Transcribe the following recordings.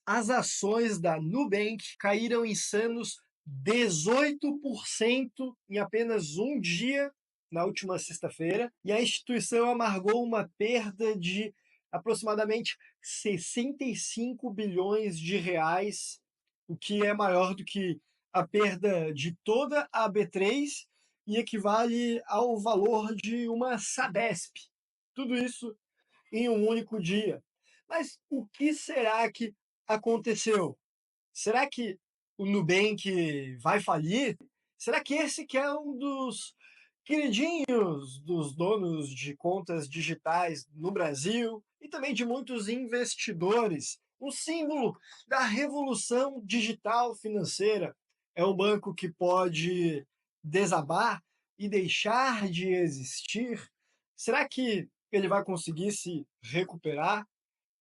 As ações da Nubank caíram insanos 18% em apenas um dia, na última sexta-feira, e a instituição amargou uma perda de aproximadamente 65 bilhões de reais, o que é maior do que a perda de toda a B3 e equivale ao valor de uma Sabesp. Tudo isso em um único dia. Mas o que será que aconteceu? Será que o Nubank vai falir? Será que esse que é um dos queridinhos dos donos de contas digitais no Brasil e também de muitos investidores, um símbolo da revolução digital financeira? É um banco que pode desabar e deixar de existir? Será que ele vai conseguir se recuperar?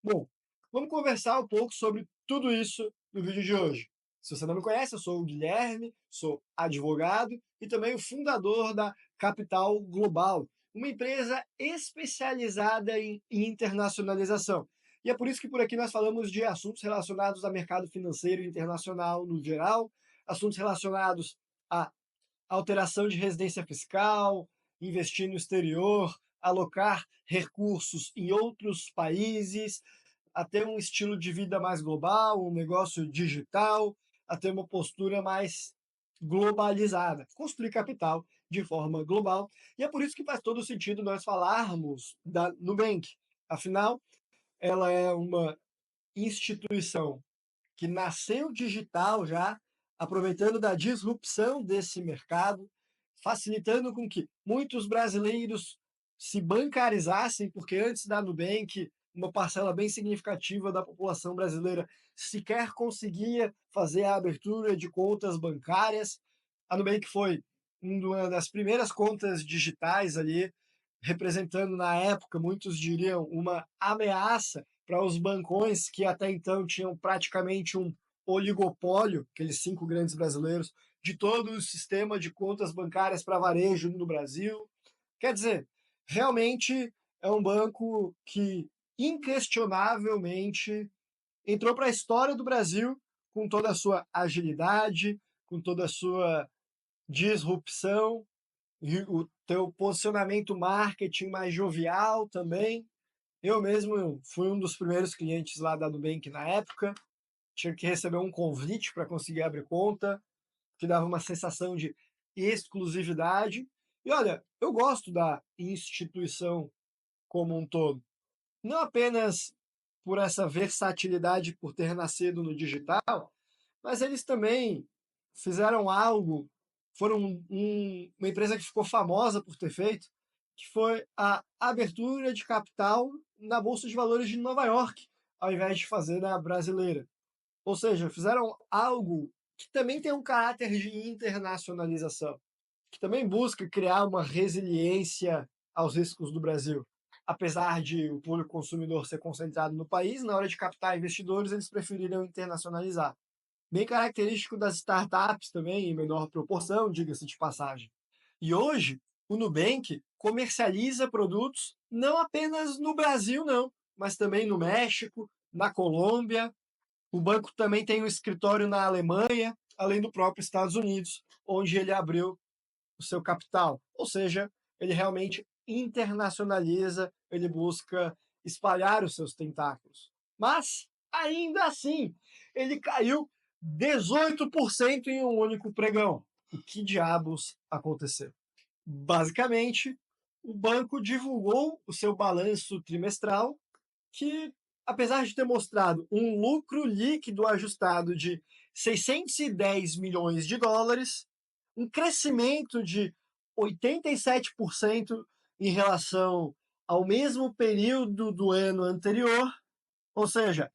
Bom, vamos conversar um pouco sobre tudo isso no vídeo de hoje. Se você não me conhece, eu sou o Guilherme, sou advogado e também o fundador da Capital Global, uma empresa especializada em internacionalização. E é por isso que por aqui nós falamos de assuntos relacionados ao mercado financeiro internacional no geral, assuntos relacionados à alteração de residência fiscal, investir no exterior, alocar recursos em outros países, a ter um estilo de vida mais global, um negócio digital, a ter uma postura mais globalizada, construir capital de forma global. E é por isso que faz todo sentido nós falarmos da Nubank. Afinal, ela é uma instituição que nasceu digital já, aproveitando da disrupção desse mercado, facilitando com que muitos brasileiros se bancarizassem, porque antes da Nubank, uma parcela bem significativa da população brasileira sequer conseguia fazer a abertura de contas bancárias. A Nubank foi uma das primeiras contas digitais ali, representando na época, muitos diriam, uma ameaça para os bancões que até então tinham praticamente um oligopólio, aqueles 5 grandes brasileiros, de todo o sistema de contas bancárias para varejo no Brasil. Quer dizer, realmente é um banco que inquestionavelmente entrou para a história do Brasil com toda a sua agilidade, com toda a sua disrupção, e o teu posicionamento marketing mais jovial também. Eu mesmo fui um dos primeiros clientes lá da Nubank na época, tinha que receber um convite para conseguir abrir conta, que dava uma sensação de exclusividade. E olha, eu gosto da instituição como um todo, não apenas por essa versatilidade por ter nascido no digital, mas eles também fizeram algo, foram uma empresa que ficou famosa por ter feito, que foi a abertura de capital na Bolsa de Valores de Nova York, ao invés de fazer na brasileira. Ou seja, fizeram algo que também tem um caráter de internacionalização, que também busca criar uma resiliência aos riscos do Brasil. Apesar de o público consumidor ser concentrado no país, na hora de captar investidores, eles preferiram internacionalizar. Bem característico das startups também, em menor proporção, diga-se de passagem. E hoje, o Nubank comercializa produtos não apenas no Brasil, não, mas também no México, na Colômbia. O banco também tem um escritório na Alemanha, além do próprio Estados Unidos, onde ele abriu o seu capital. Ou seja, ele realmente internacionaliza, ele busca espalhar os seus tentáculos. Mas, ainda assim, ele caiu 18% em um único pregão. O que diabos aconteceu? Basicamente, o banco divulgou o seu balanço trimestral, que, apesar de ter mostrado um lucro líquido ajustado de 610 milhões de dólares, um crescimento de 87% em relação ao mesmo período do ano anterior, ou seja,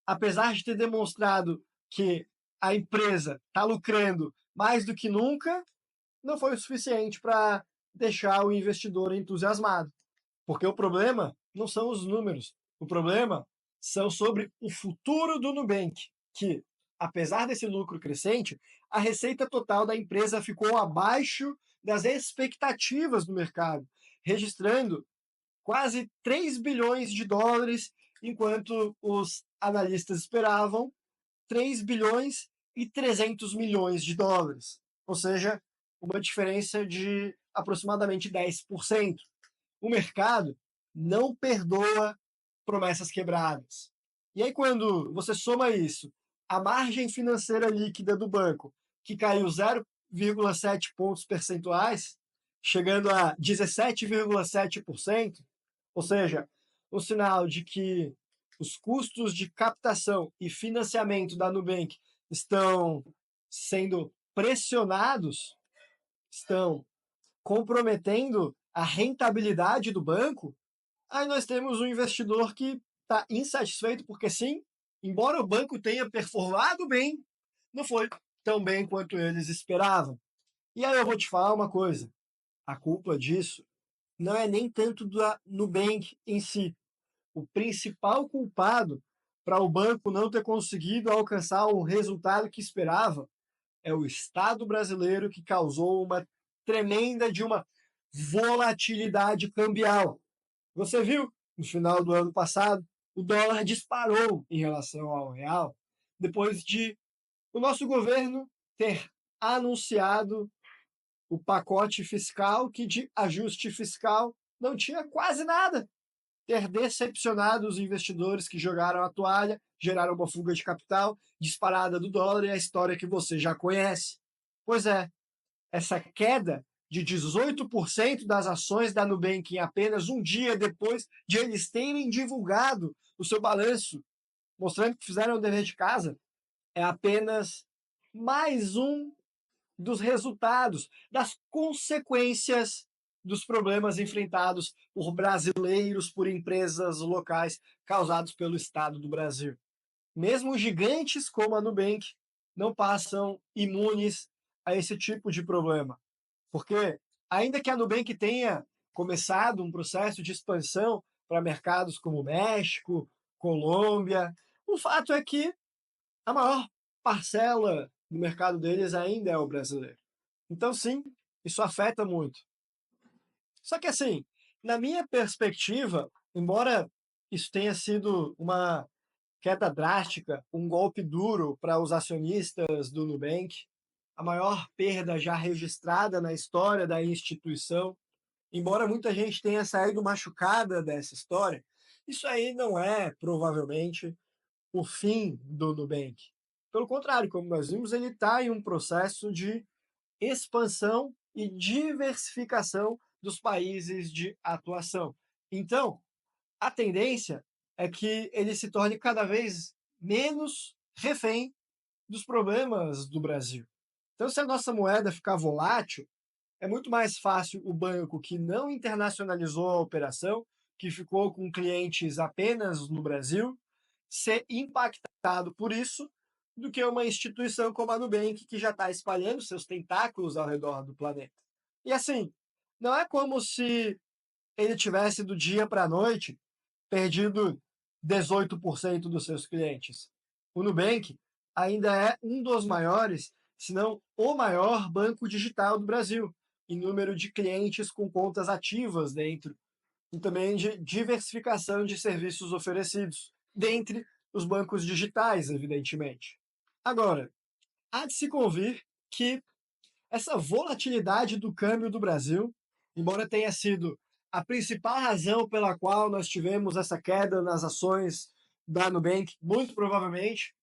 apesar de ter demonstrado que a empresa está lucrando mais do que nunca, não foi o suficiente para deixar o investidor entusiasmado. Porque o problema não são os números, o problema são sobre o futuro do Nubank, que, apesar desse lucro crescente, a receita total da empresa ficou abaixo das expectativas do mercado, registrando quase 3 bilhões de dólares enquanto os analistas esperavam 3 bilhões e 300 milhões de dólares, ou seja, uma diferença de aproximadamente 10%. O mercado não perdoa promessas quebradas. E aí, quando você soma isso, a margem financeira líquida do banco, que caiu 0,7 pontos percentuais, chegando a 17,7%, ou seja, um sinal de que os custos de captação e financiamento da Nubank estão sendo pressionados, estão comprometendo a rentabilidade do banco, aí nós temos um investidor que está insatisfeito porque sim, embora o banco tenha performado bem, não foi tão bem quanto eles esperavam. E aí eu vou te falar uma coisa, a culpa disso não é nem tanto da Nubank em si. O principal culpado para o banco não ter conseguido alcançar o resultado que esperava é o Estado brasileiro, que causou uma tremenda de uma volatilidade cambial. Você viu, no final do ano passado, o dólar disparou em relação ao real, depois de o nosso governo ter anunciado o pacote fiscal, que de ajuste fiscal não tinha quase nada, ter decepcionado os investidores que jogaram a toalha, geraram uma fuga de capital, disparada do dólar e a história que você já conhece. Pois é, essa queda de 18% das ações da Nubank em apenas um dia depois de eles terem divulgado o seu balanço, mostrando que fizeram o dever de casa, é apenas mais um dos resultados, das consequências dos problemas enfrentados por brasileiros, por empresas locais, causados pelo Estado do Brasil. Mesmo gigantes como a Nubank não passam imunes a esse tipo de problema. Porque, ainda que a Nubank tenha começado um processo de expansão para mercados como México, Colômbia, o fato é que a maior parcela do mercado deles ainda é o brasileiro. Então, sim, isso afeta muito. Só que, assim, na minha perspectiva, embora isso tenha sido uma queda drástica, um golpe duro para os acionistas do Nubank, a maior perda já registrada na história da instituição, embora muita gente tenha saído machucada dessa história, isso aí não é provavelmente o fim do Nubank. Pelo contrário, como nós vimos, ele está em um processo de expansão e diversificação dos países de atuação. Então, a tendência é que ele se torne cada vez menos refém dos problemas do Brasil. Então, se a nossa moeda ficar volátil, é muito mais fácil o banco que não internacionalizou a operação, que ficou com clientes apenas no Brasil, ser impactado por isso, do que uma instituição como a Nubank, que já está espalhando seus tentáculos ao redor do planeta. E assim, não é como se ele tivesse do dia para a noite perdido 18% dos seus clientes. O Nubank ainda é um dos maiores, se não o maior banco digital do Brasil, em número de clientes com contas ativas dentro, e também de diversificação de serviços oferecidos, dentre os bancos digitais, evidentemente. Agora, há de se convir que essa volatilidade do câmbio do Brasil, embora tenha sido a principal razão pela qual nós tivemos essa queda nas ações da Nubank, muito provavelmente,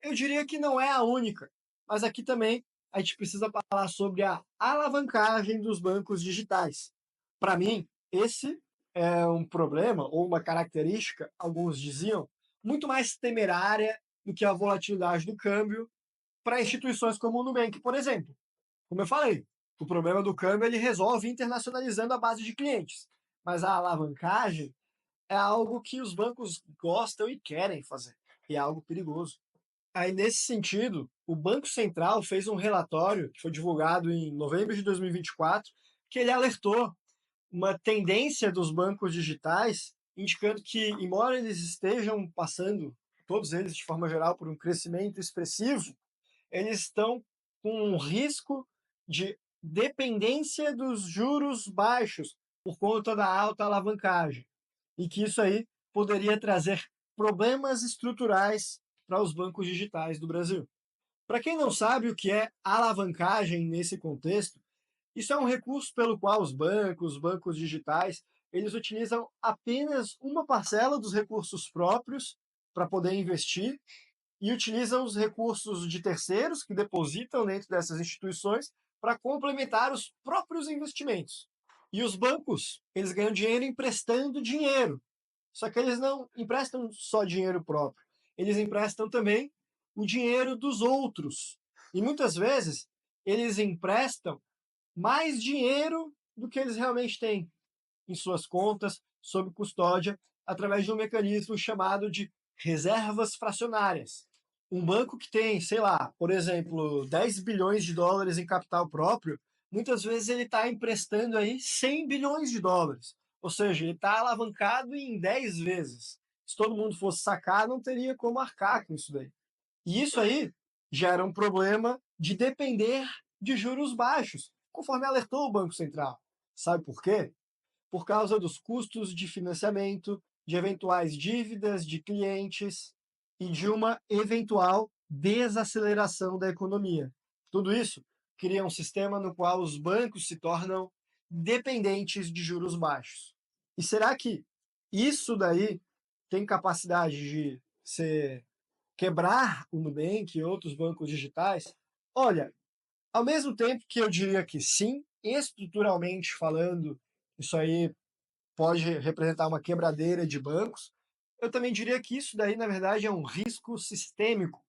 eu diria que não é a única. Mas aqui também a gente precisa falar sobre a alavancagem dos bancos digitais. Para mim, esse é um problema ou uma característica, alguns diziam, muito mais temerária do que a volatilidade do câmbio para instituições como o Nubank, por exemplo. Como eu falei, o problema do câmbio ele resolve internacionalizando a base de clientes. Mas a alavancagem é algo que os bancos gostam e querem fazer. E é algo perigoso. Aí, nesse sentido, o Banco Central fez um relatório que foi divulgado em novembro de 2024, que ele alertou uma tendência dos bancos digitais, indicando que, embora eles estejam passando, todos eles de forma geral, por um crescimento expressivo, eles estão com um risco de dependência dos juros baixos por conta da alta alavancagem. E que isso aí poderia trazer problemas estruturais para os bancos digitais do Brasil. Para quem não sabe o que é alavancagem nesse contexto, isso é um recurso pelo qual os bancos digitais, eles utilizam apenas uma parcela dos recursos próprios para poder investir e utilizam os recursos de terceiros que depositam dentro dessas instituições para complementar os próprios investimentos. E os bancos, eles ganham dinheiro emprestando dinheiro. Só que eles não emprestam só dinheiro próprio, eles emprestam também o dinheiro dos outros. E muitas vezes eles emprestam mais dinheiro do que eles realmente têm em suas contas sob custódia através de um mecanismo chamado de reservas fracionárias. Um banco que tem, sei lá, por exemplo, 10 bilhões de dólares em capital próprio, muitas vezes ele está emprestando aí 100 bilhões de dólares. Ou seja, ele está alavancado em 10 vezes. Se todo mundo fosse sacar, não teria como arcar com isso daí. E isso aí gera um problema de depender de juros baixos, conforme alertou o Banco Central. Sabe por quê? Por causa dos custos de financiamento, de eventuais dívidas de clientes e de uma eventual desaceleração da economia. Tudo isso cria um sistema no qual os bancos se tornam dependentes de juros baixos. E será que isso daí tem capacidade de ser quebrar o Nubank e outros bancos digitais? Olha, ao mesmo tempo que eu diria que sim, estruturalmente falando, isso aí pode representar uma quebradeira de bancos, eu também diria que isso daí, na verdade, é um risco sistêmico.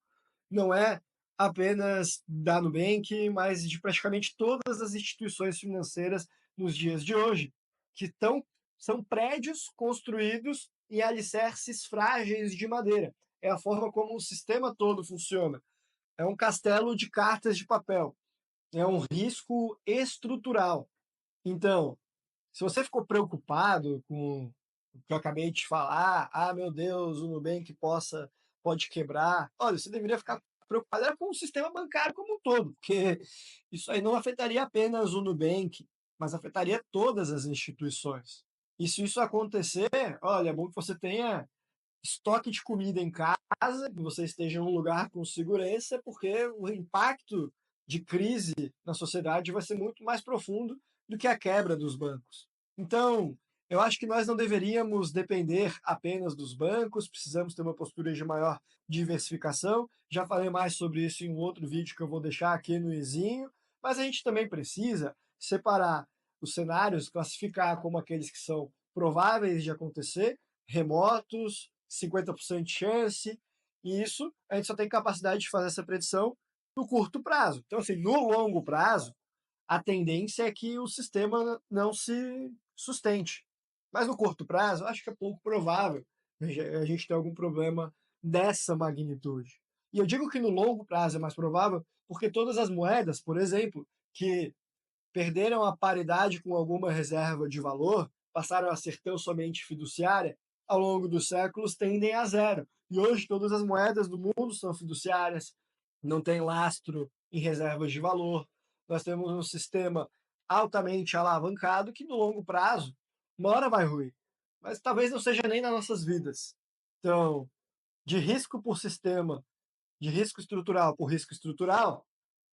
Não é apenas da Nubank, mas de praticamente todas as instituições financeiras nos dias de hoje, que são prédios construídos em alicerces frágeis de madeira. É a forma como o sistema todo funciona. É um castelo de cartas de papel. É um risco estrutural. Então, se você ficou preocupado com o que eu acabei de falar, ah, meu Deus, o Nubank pode quebrar. Olha, você deveria ficar preocupado era com o sistema bancário como um todo, porque isso aí não afetaria apenas o Nubank, mas afetaria todas as instituições. E se isso acontecer, olha, é bom que você tenha estoque de comida em casa, que você esteja em um lugar com segurança, porque o impacto de crise na sociedade vai ser muito mais profundo do que a quebra dos bancos. Então, eu acho que nós não deveríamos depender apenas dos bancos, precisamos ter uma postura de maior diversificação. Já falei mais sobre isso em um outro vídeo que eu vou deixar aqui no izinho, mas a gente também precisa separar os cenários, classificar como aqueles que são prováveis de acontecer, remotos, 50% de chance, e isso a gente só tem capacidade de fazer essa predição no curto prazo. Então, assim, no longo prazo, a tendência é que o sistema não se sustente. Mas no curto prazo, acho que é pouco provável a gente ter algum problema dessa magnitude. E eu digo que no longo prazo é mais provável porque todas as moedas, por exemplo, que perderam a paridade com alguma reserva de valor, passaram a ser tão somente fiduciária, ao longo dos séculos tendem a zero. E hoje todas as moedas do mundo são fiduciárias, não tem lastro em reservas de valor. Nós temos um sistema altamente alavancado que no longo prazo, uma hora vai ruir, mas talvez não seja nem nas nossas vidas. Então, de risco por sistema, de risco estrutural por risco estrutural,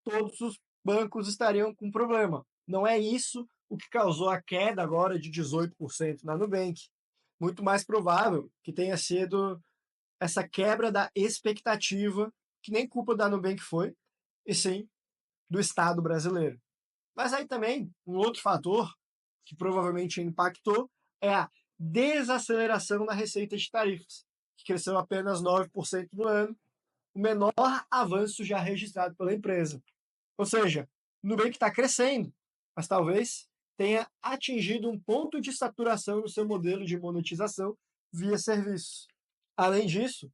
todos os bancos estariam com problema. Não é isso o que causou a queda agora de 18% na Nubank. Muito mais provável que tenha sido essa quebra da expectativa, que nem culpa da Nubank foi, e sim do Estado brasileiro. Mas aí também, um outro fator que provavelmente impactou é a desaceleração na receita de tarifas, que cresceu apenas 9% no ano, o menor avanço já registrado pela empresa. Ou seja, o Nubank está crescendo, mas talvez tenha atingido um ponto de saturação no seu modelo de monetização via serviços. Além disso,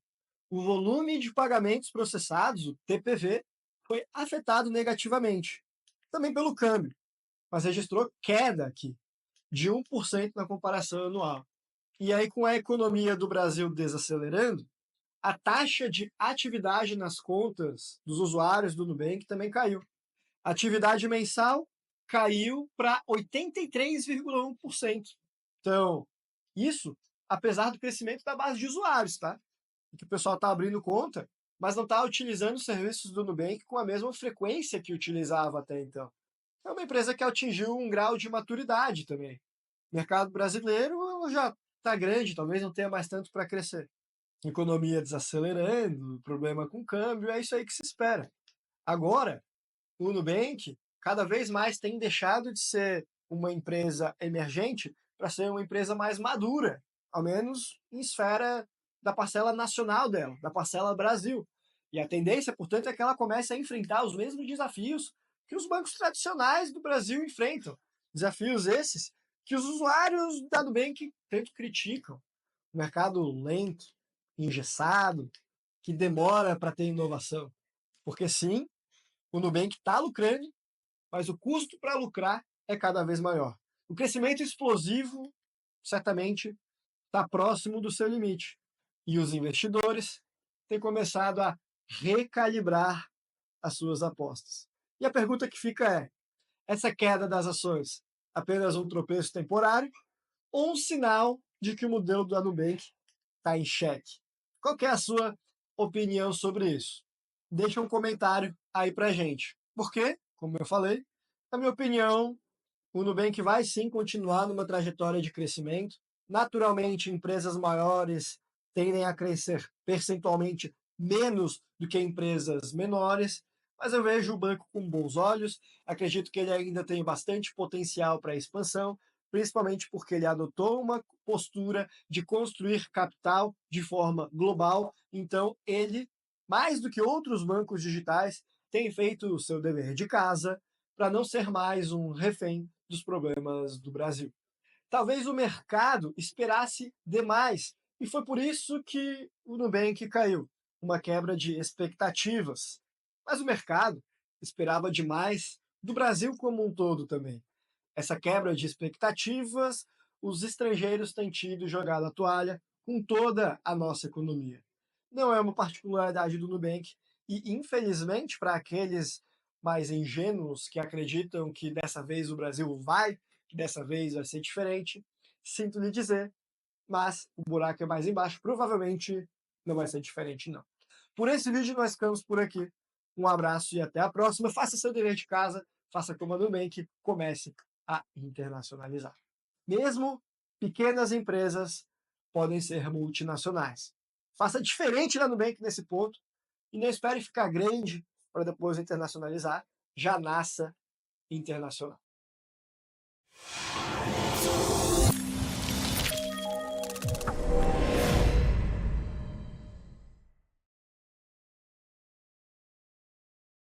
o volume de pagamentos processados, o TPV, foi afetado negativamente, também pelo câmbio, mas registrou queda aqui, de 1% na comparação anual. E aí, com a economia do Brasil desacelerando, a taxa de atividade nas contas dos usuários do Nubank também caiu. A atividade mensal caiu para 83,1%. Então, isso apesar do crescimento da base de usuários, tá? e que o pessoal está abrindo conta, mas não está utilizando os serviços do Nubank com a mesma frequência que utilizava até então. É uma empresa que atingiu um grau de maturidade também. O mercado brasileiro já está grande, talvez não tenha mais tanto para crescer. Economia desacelerando, problema com câmbio, é isso aí que se espera. Agora, o Nubank cada vez mais tem deixado de ser uma empresa emergente para ser uma empresa mais madura, ao menos em esfera da parcela nacional dela, da parcela Brasil. E a tendência, portanto, é que ela comece a enfrentar os mesmos desafios que os bancos tradicionais do Brasil enfrentam. Desafios esses que os usuários da Nubank tanto criticam. O mercado lento, engessado, que demora para ter inovação. Porque sim, o Nubank está lucrando, mas o custo para lucrar é cada vez maior. O crescimento explosivo, certamente, está próximo do seu limite. E os investidores têm começado a recalibrar as suas apostas. E a pergunta que fica é: essa queda das ações apenas um tropeço temporário ou um sinal de que o modelo do Nubank está em xeque? Qual que é a sua opinião sobre isso? Deixa um comentário aí para gente. Porque, como eu falei, na minha opinião, o Nubank vai sim continuar numa trajetória de crescimento. Naturalmente, empresas maiores tendem a crescer percentualmente menos do que empresas menores, mas eu vejo o banco com bons olhos. Acredito que ele ainda tem bastante potencial para expansão, principalmente porque ele adotou uma postura de construir capital de forma global. Então, ele, mais do que outros bancos digitais, tem feito o seu dever de casa para não ser mais um refém dos problemas do Brasil. Talvez o mercado esperasse demais e foi por isso que o Nubank caiu, uma quebra de expectativas. Mas o mercado esperava demais do Brasil como um todo também. Essa quebra de expectativas, os estrangeiros têm tido jogado a toalha com toda a nossa economia. Não é uma particularidade do Nubank e, infelizmente, para aqueles mais ingênuos que acreditam que dessa vez o Brasil vai, que dessa vez vai ser diferente, sinto lhe dizer, mas o buraco é mais embaixo, provavelmente não vai ser diferente não. Por esse vídeo nós ficamos por aqui. Um abraço e até a próxima. Faça seu dever de casa, faça como a Nubank, comece a internacionalizar. Mesmo pequenas empresas podem ser multinacionais. Faça diferente na Nubank nesse ponto e não espere ficar grande para depois internacionalizar. Já nasça internacional.